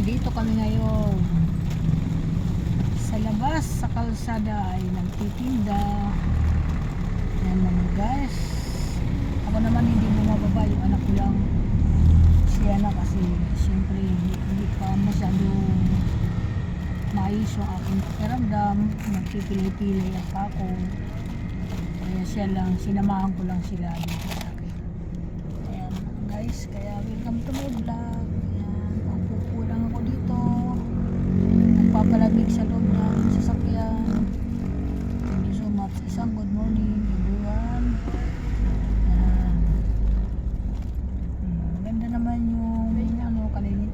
Nandito kami ngayon sa labas sa kalsada ay nagtitinda. Yan mga guys. Ako naman hindi bumababa, yung anak ko lang. Siya na kasi siyempre hindi pa masyadong maayos yung aking pakiramdam. Nagpipilay-pilay ako. Kaya siya lang, sinamahan ko lang sila dito sa akin. Ayan guys, kaya welcome to my vlog. Pupulang ako dito, nagpapalamig sa loob ng sasakyan. Thank you so much. Isang good morning everyone. Ganda naman yung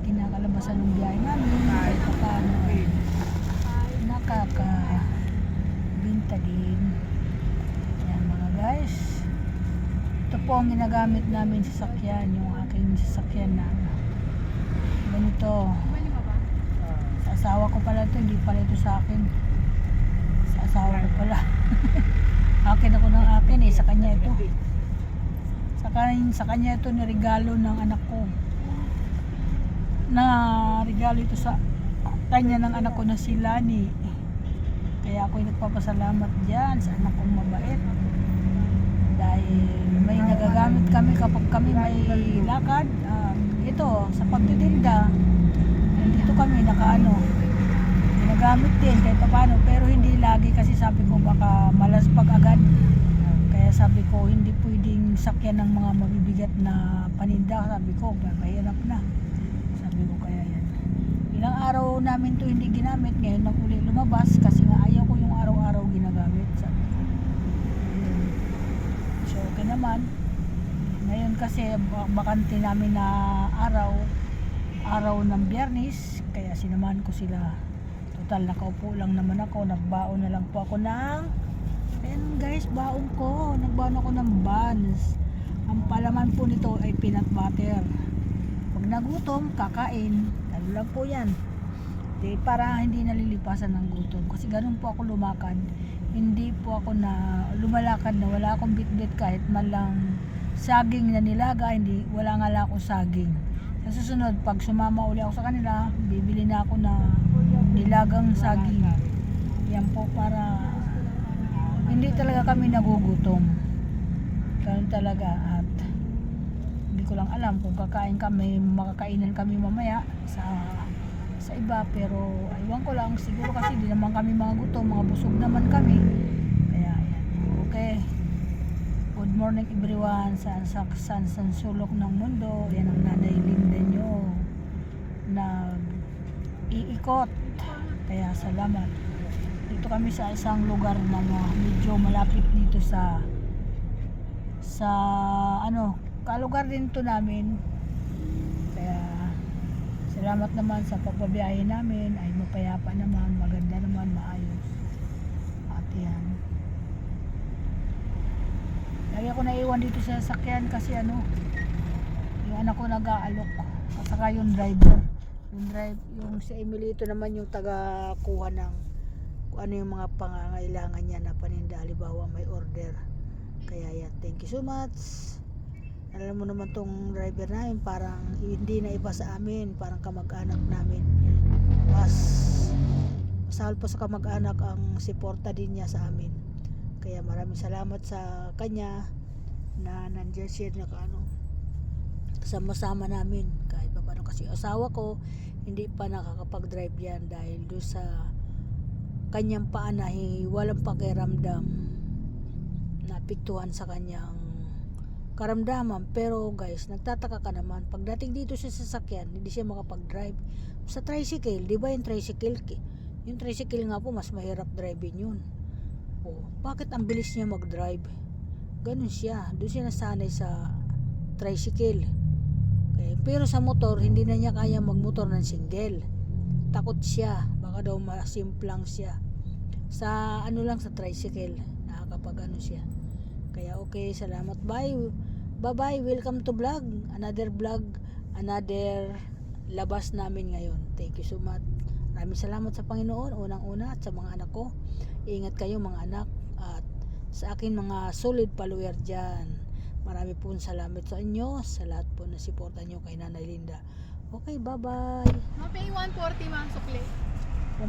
kinakalabasan ng biyahe namin. Kahit pa paano nakakabinta din. Ayan mga guys, ito po ang ginagamit namin sa sasakyan, yung aking sasakyan na ganito. Sa asawa ko pala ito, hindi pala ito sa akin. Sa asawa ko pala. Akin ako ng akin eh, sa kanya ito. Sa kanya ito niregalo ng anak ko. Na regalo ito sa kanya ng anak ko na si Lani. Kaya ako'y nagpapasalamat dyan sa anak kong mabait. Dahil may nagagamit kami kapag kami may lakad. Ito, sa pagtitinda, dito kami ginagamit din kahit paano, pero hindi lagi kasi sabi ko baka malaspag agad. Kaya sabi ko hindi pwedeng sakyan ng mga mabibigat na paninda. Sabi ko mahirap na. Sabi ko kaya yan. Ilang araw namin to hindi ginamit, ngayon nang uli lumabas kasi nga ayaw ko yung araw-araw ginagamit. Sabi ko. So okay naman. Ngayon kasi bakante namin na araw ng Biyernes, kaya sinamahan ko sila. Total nakaupo lang naman ako, nagbaon na lang po ako ng guys, baon ko. Nagbaon ako ng buns. Ang palaman po nito ay peanut butter. Pag nagutom, kakain. Lalo lang po yan. Para hindi nalilipasan ng gutom. Kasi ganun po ako lumakad. Hindi po ako na lumalakad na wala akong bitbit kahit man lang saging na nilaga, wala nga akong saging. Sa susunod, pag sumama uli ako sa kanila, bibili na ako na nilagang saging. Yan po para hindi talaga kami nagugutom. Ganun talaga. At hindi ko lang alam kung makakainan kami mamaya sa iba, pero aywan ko lang, siguro kasi di naman kami mga gutom, mga busog naman kami. Kaya yan. Okay. Good morning everyone sa sulok ng mundo. Yan ang Nanay Linda nyo nag-iikot. Kaya salamat. Dito kami sa isang lugar na medyo malapit dito sa kalugar din to namin. Kaya salamat naman sa pagbabiyahe namin, ay mapayapa naman, maganda naman, maayos. At yan. Lagi ako naiwan dito sa sasakyan kasi yung anak ko nag-aalok. At saka yung driver. Yung si Emilito naman yung taga-kuha ng kung ano yung mga pangangailangan niya na paninda. Halimbawa may order. Kaya yan, thank you so much. Alam mo naman tong driver namin, parang hindi na iba sa amin, parang kamag-anak namin. Masahal po sa kamag-anak ang suporta din niya sa amin. Kaya maraming salamat sa kanya na nandiyan siya sama-sama namin kahit pa paano, kasi asawa ko hindi pa nakakapag-drive yan dahil doon sa kanyang paa na walang pakiramdam, napiktuhan sa kanyang karamdaman. Pero guys, nagtataka ka naman, pagdating dito sa sasakyan hindi siya makapag-drive. Sa tricycle, di ba yung tricycle nga po mas mahirap driving yun. Bakit ang bilis niya mag-drive? Ganun siya, doon siya nasanay sa tricycle. Okay. Pero sa motor, hindi na niya kaya magmotor ng single. Takot siya, baka daw masimplang siya. Sa sa tricycle, nakakapag siya. Kaya okay, salamat. Bye bye, welcome to vlog. Another labas namin ngayon. Thank you so much. Maraming salamat sa Panginoon, unang-una, at sa mga anak ko. Ingat kayo mga anak, at sa akin mga solid follower dyan. Marami pong salamat sa inyo, sa lahat po na suporta nyo kay Nanay Linda. Okay, bye-bye. 140 mga sukli.